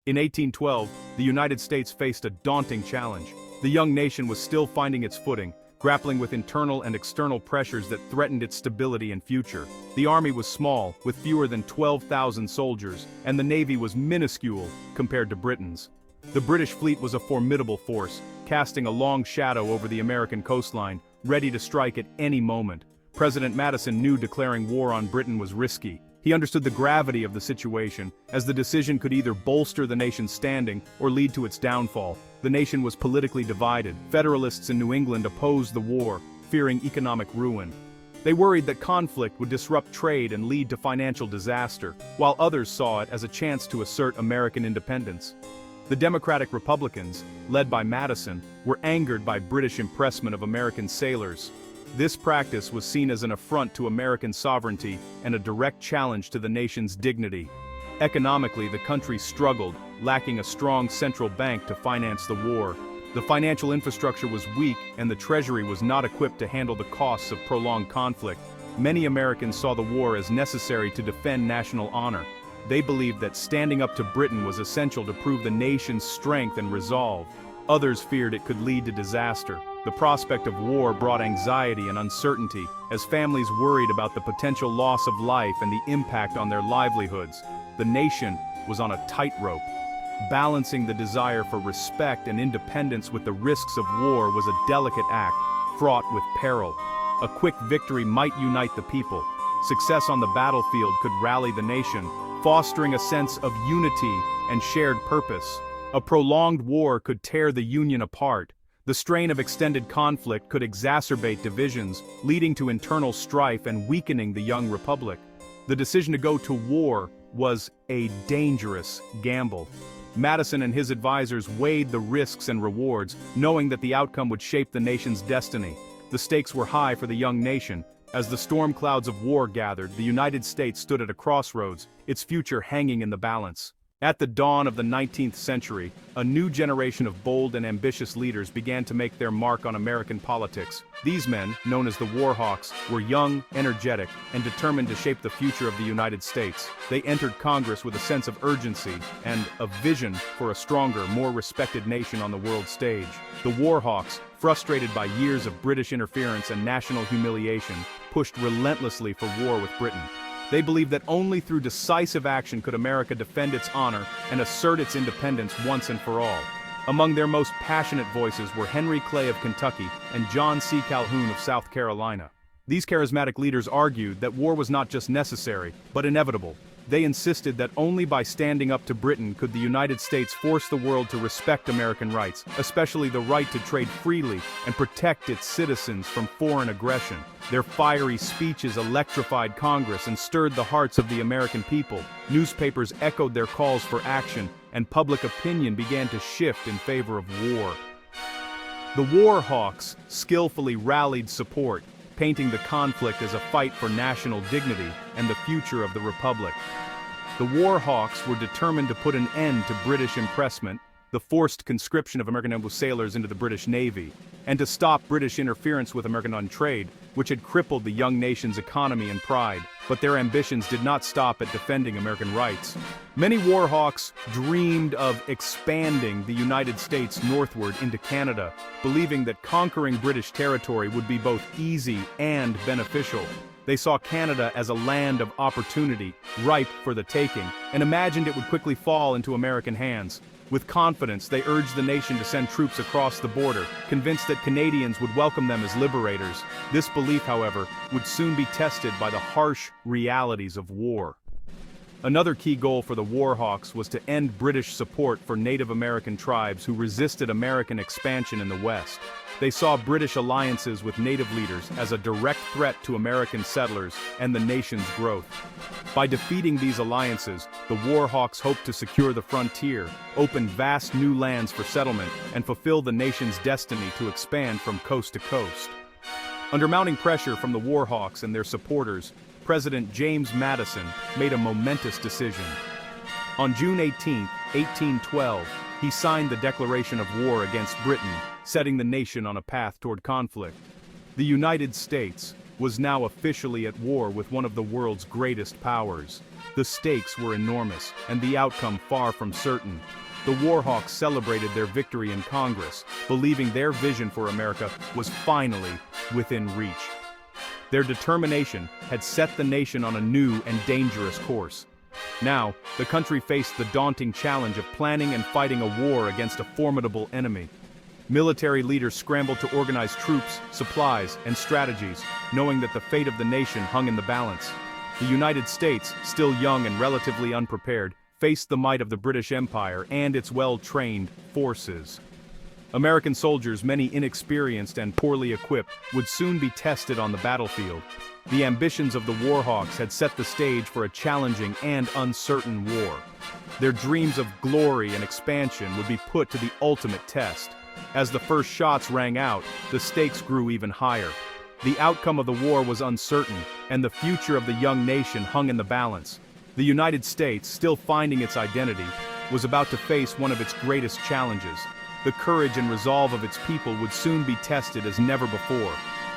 In 1812, the United States faced a daunting challenge. The young nation was still finding its footing, grappling with internal and external pressures that threatened its stability and future. The army was small, with fewer than 12,000 soldiers, and the navy was minuscule compared to Britain's. The British fleet was a formidable force, casting a long shadow over the American coastline, ready to strike at any moment. President Madison knew declaring war on Britain was risky. He understood the gravity of the situation, as the decision could either bolster the nation's standing or lead to its downfall. The nation was politically divided. Federalists in New England opposed the war, fearing economic ruin. They worried that conflict would disrupt trade and lead to financial disaster, while others saw it as a chance to assert American independence. The Democratic Republicans, led by Madison, were angered by British impressment of American sailors. This practice was seen as an affront to American sovereignty and a direct challenge to the nation's dignity. Economically, the country struggled, lacking a strong central bank to finance the war. The financial infrastructure was weak, and the Treasury was not equipped to handle the costs of prolonged conflict. Many Americans saw the war as necessary to defend national honor. They believed that standing up to Britain was essential to prove the nation's strength and resolve. Others feared it could lead to disaster. The prospect of war brought anxiety and uncertainty, as families worried about the potential loss of life and the impact on their livelihoods. The nation was on a tightrope. Balancing the desire for respect and independence with the risks of war was a delicate act, fraught with peril. A quick victory might unite the people. Success on the battlefield could rally the nation, fostering a sense of unity and shared purpose. A prolonged war could tear the Union apart. The strain of extended conflict could exacerbate divisions, leading to internal strife and weakening the young republic. The decision to go to war was a dangerous gamble. Madison and his advisors weighed the risks and rewards, knowing that the outcome would shape the nation's destiny. The stakes were high for the young nation. As the storm clouds of war gathered, the United States stood at a crossroads, its future hanging in the balance. At the dawn of the 19th century, a new generation of bold and ambitious leaders began to make their mark on American politics. These men, known as the War Hawks, were young, energetic, and determined to shape the future of the United States. They entered Congress with a sense of urgency and a vision for a stronger, more respected nation on the world stage. The War Hawks, frustrated by years of British interference and national humiliation, pushed relentlessly for war with Britain. They believed that only through decisive action could America defend its honor and assert its independence once and for all. Among their most passionate voices were Henry Clay of Kentucky and John C. Calhoun of South Carolina. These charismatic leaders argued that war was not just necessary, but inevitable. They insisted that only by standing up to Britain could the United States force the world to respect American rights, especially the right to trade freely and protect its citizens from foreign aggression. Their fiery speeches electrified Congress and stirred the hearts of the American people. Newspapers echoed their calls for action, and public opinion began to shift in favor of war. The War Hawks skillfully rallied support, painting the conflict as a fight for national dignity and the future of the Republic. The War Hawks were determined to put an end to British impressment, the forced conscription of American sailors into the British Navy, and to stop British interference with American trade, which had crippled the young nation's economy and pride. But their ambitions did not stop at defending American rights. Many War Hawks dreamed of expanding the United States northward into Canada, believing that conquering British territory would be both easy and beneficial. They saw Canada as a land of opportunity, ripe for the taking, and imagined it would quickly fall into American hands. With confidence, they urged the nation to send troops across the border, convinced that Canadians would welcome them as liberators. This belief, however, would soon be tested by the harsh realities of war. Another key goal for the War Hawks was to end British support for Native American tribes who resisted American expansion in the West. They saw British alliances with Native leaders as a direct threat to American settlers and the nation's growth. By defeating these alliances, the War Hawks hoped to secure the frontier, open vast new lands for settlement, and fulfill the nation's destiny to expand from coast to coast. Under mounting pressure from the War Hawks and their supporters, President James Madison made a momentous decision. On June 18, 1812, he signed the declaration of war against Britain, setting the nation on a path toward conflict. The United States, was now officially at war with one of the world's greatest powers. The stakes were enormous, and the outcome far from certain. The Warhawks celebrated their victory in Congress, believing their vision for America was finally within reach. Their determination had set the nation on a new and dangerous course. Now, the country faced the daunting challenge of planning and fighting a war against a formidable enemy. Military leaders scrambled to organize troops, supplies, and strategies, knowing that the fate of the nation hung in the balance. The United States, still young and relatively unprepared, faced the might of the British Empire and its well-trained forces. American soldiers, many inexperienced and poorly equipped, would soon be tested on the battlefield. The ambitions of the Warhawks had set the stage for a challenging and uncertain war. Their dreams of glory and expansion would be put to the ultimate test. As the first shots rang out, the stakes grew even higher. The outcome of the war was uncertain, and the future of the young nation hung in the balance. The United States, still finding its identity, was about to face one of its greatest challenges. The courage and resolve of its people would soon be tested as never before.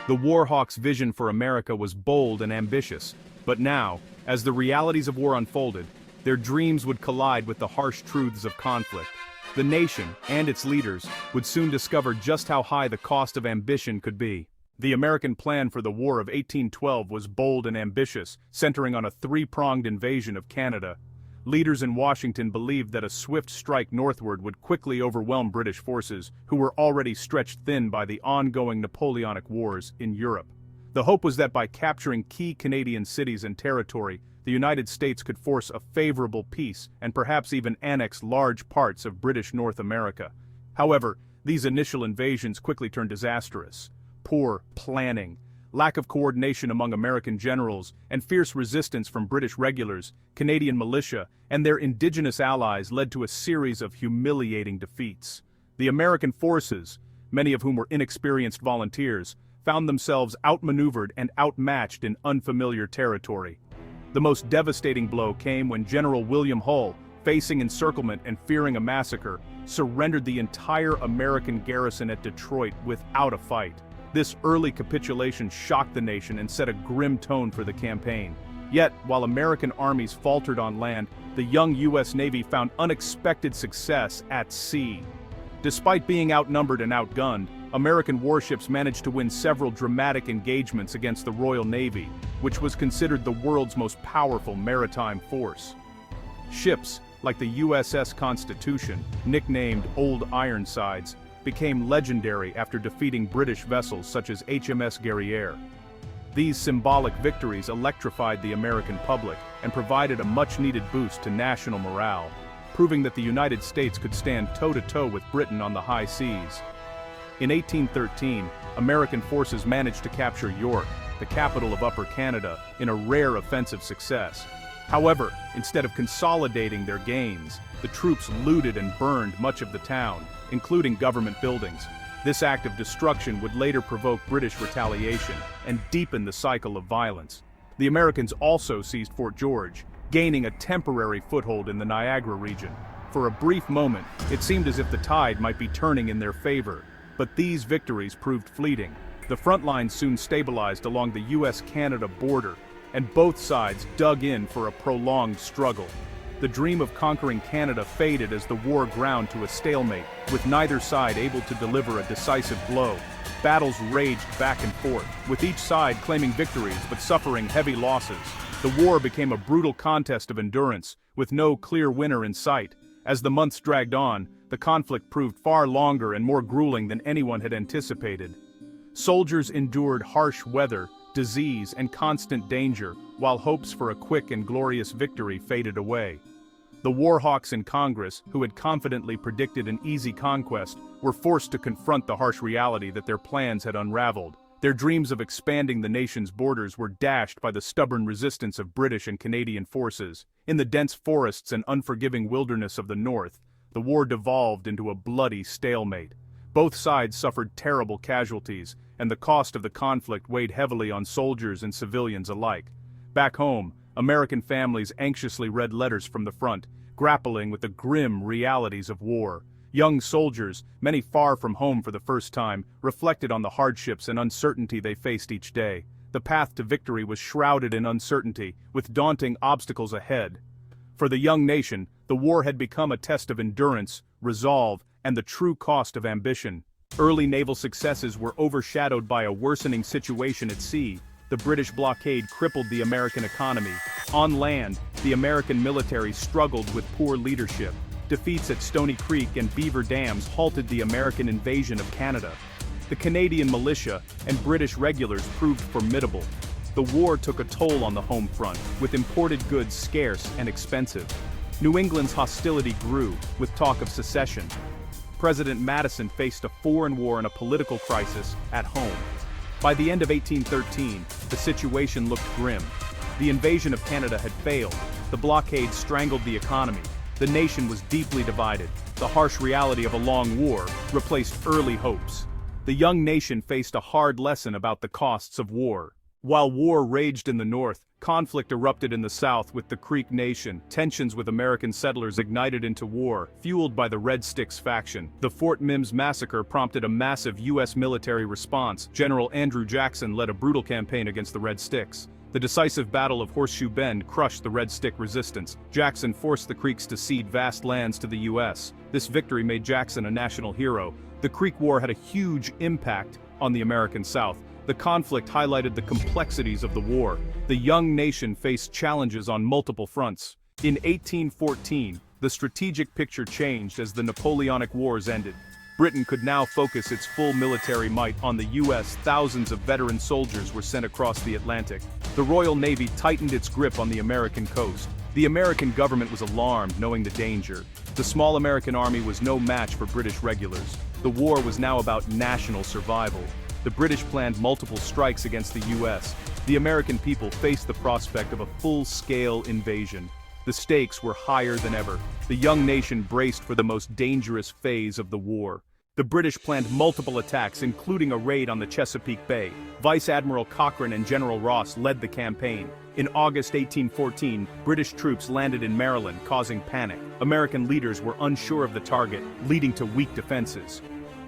The Warhawks' vision for America was bold and ambitious, but now, as the realities of war unfolded, their dreams would collide with the harsh truths of conflict. The nation, and its leaders, would soon discover just how high the cost of ambition could be. The American plan for the War of 1812 was bold and ambitious, centering on a three-pronged invasion of Canada. Leaders in Washington believed that a swift strike northward would quickly overwhelm British forces, who were already stretched thin by the ongoing Napoleonic Wars in Europe. The hope was that by capturing key Canadian cities and territory, the United States could force a favorable peace and perhaps even annex large parts of British North America. However, these initial invasions quickly turned disastrous. Poor planning, lack of coordination among American generals, and fierce resistance from British regulars, Canadian militia, and their indigenous allies led to a series of humiliating defeats. The American forces, many of whom were inexperienced volunteers, found themselves outmaneuvered and outmatched in unfamiliar territory. The most devastating blow came when General William Hull, facing encirclement and fearing a massacre, surrendered the entire American garrison at Detroit without a fight. This early capitulation shocked the nation and set a grim tone for the campaign. Yet, while American armies faltered on land, the young U.S. Navy found unexpected success at sea. Despite being outnumbered and outgunned, American warships managed to win several dramatic engagements against the Royal Navy, which was considered the world's most powerful maritime force. Ships, like the USS Constitution, nicknamed Old Ironsides, became legendary after defeating British vessels such as HMS Guerriere. These symbolic victories electrified the American public and provided a much-needed boost to national morale, proving that the United States could stand toe-to-toe with Britain on the high seas. In 1813, American forces managed to capture York, the capital of Upper Canada, in a rare offensive success. However, instead of consolidating their gains, the troops looted and burned much of the town, including government buildings. This act of destruction would later provoke British retaliation and deepen the cycle of violence. The Americans also seized Fort George, gaining a temporary foothold in the Niagara region. For a brief moment, it seemed as if the tide might be turning in their favor, but these victories proved fleeting. The front lines soon stabilized along the US-Canada border, and both sides dug in for a prolonged struggle. The dream of conquering Canada faded as the war ground to a stalemate, with neither side able to deliver a decisive blow. Battles raged back and forth, with each side claiming victories but suffering heavy losses. The war became a brutal contest of endurance, with no clear winner in sight. As the months dragged on, the conflict proved far longer and more grueling than anyone had anticipated. Soldiers endured harsh weather, disease, and constant danger, while hopes for a quick and glorious victory faded away. The Warhawks in Congress, who had confidently predicted an easy conquest, were forced to confront the harsh reality that their plans had unraveled. Their dreams of expanding the nation's borders were dashed by the stubborn resistance of British and Canadian forces. In the dense forests and unforgiving wilderness of the North, the war devolved into a bloody stalemate. Both sides suffered terrible casualties, and the cost of the conflict weighed heavily on soldiers and civilians alike. Back home, American families anxiously read letters from the front, grappling with the grim realities of war. Young soldiers, many far from home for the first time, reflected on the hardships and uncertainty they faced each day. The path to victory was shrouded in uncertainty, with daunting obstacles ahead. For the young nation, the war had become a test of endurance, resolve, and the true cost of ambition. Early naval successes were overshadowed by a worsening situation at sea. The British blockade crippled the American economy. On land, the American military struggled with poor leadership. Defeats at Stony Creek and Beaver Dams halted the American invasion of Canada. The Canadian militia and British regulars proved formidable. The war took a toll on the home front, with imported goods scarce and expensive. New England's hostility grew, with talk of secession. President Madison faced a foreign war and a political crisis at home. By the end of 1813, the situation looked grim. The invasion of Canada had failed. The blockade strangled the economy. The nation was deeply divided. The harsh reality of a long war replaced early hopes. The young nation faced a hard lesson about the costs of war. While war raged in the north, conflict erupted in the south with the Creek Nation. Tensions with American settlers ignited into war, fueled by the Red Sticks faction. The Fort Mims massacre prompted a massive U.S. military response. General Andrew Jackson led a brutal campaign against the Red Sticks. The decisive Battle of Horseshoe Bend crushed the Red Stick resistance. Jackson forced the Creeks to cede vast lands to the U.S. This victory made Jackson a national hero. The Creek War had a huge impact on the American South. The conflict highlighted the complexities of the war. The young nation faced challenges on multiple fronts. In 1814, the strategic picture changed as the Napoleonic Wars ended. Britain could now focus its full military might on the U.S. Thousands of veteran soldiers were sent across the Atlantic. The Royal Navy tightened its grip on the American coast. The American government was alarmed, knowing the danger. The small American army was no match for British regulars. The war was now about national survival. The British planned multiple strikes against the U.S. The American people faced the prospect of a full-scale invasion. The stakes were higher than ever. The young nation braced for the most dangerous phase of the war. The British planned multiple attacks, including a raid on the Chesapeake Bay. Vice Admiral Cochrane and General Ross led the campaign. In August 1814, British troops landed in Maryland, causing panic. American leaders were unsure of the target, leading to weak defenses.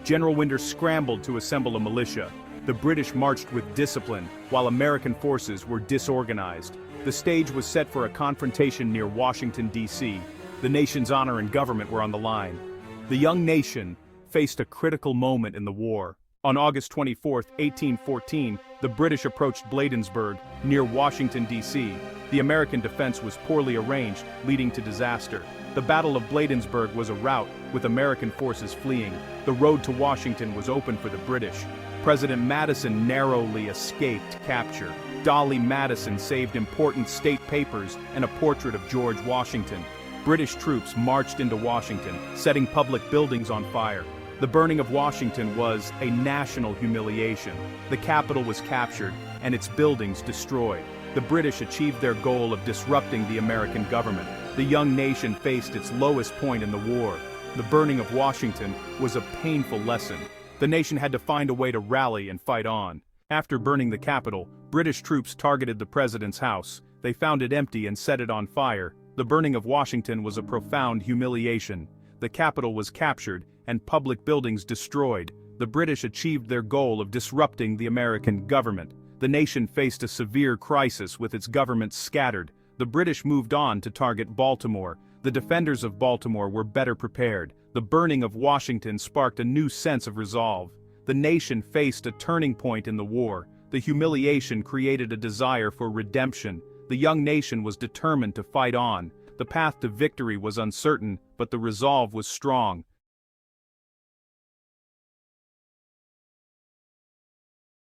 General Winder scrambled to assemble a militia. The British marched with discipline, while American forces were disorganized. The stage was set for a confrontation near Washington, D.C. The nation's honor and government were on the line. The young nation faced a critical moment in the war. On August 24, 1814, the British approached Bladensburg, near Washington, D.C. The American defense was poorly arranged, leading to disaster. The Battle of Bladensburg was a rout, with American forces fleeing. The road to Washington was open for the British. President Madison narrowly escaped capture. Dolly Madison saved important state papers and a portrait of George Washington. British troops marched into Washington, setting public buildings on fire. The burning of Washington was a national humiliation. The Capitol was captured and its buildings destroyed. The British achieved their goal of disrupting the American government. The young nation faced its lowest point in the war. The burning of Washington was a painful lesson. The nation had to find a way to rally and fight on. After burning the Capitol, British troops targeted the president's house. They found it empty and set it on fire. The burning of Washington was a profound humiliation. The Capitol was captured and public buildings destroyed. The British achieved their goal of disrupting the American government. The nation faced a severe crisis with its government scattered. The British moved on to target Baltimore. The defenders of Baltimore were better prepared. The burning of Washington sparked a new sense of resolve. The nation faced a turning point in the war. The humiliation created a desire for redemption. The young nation was determined to fight on. The path to victory was uncertain, but the resolve was strong.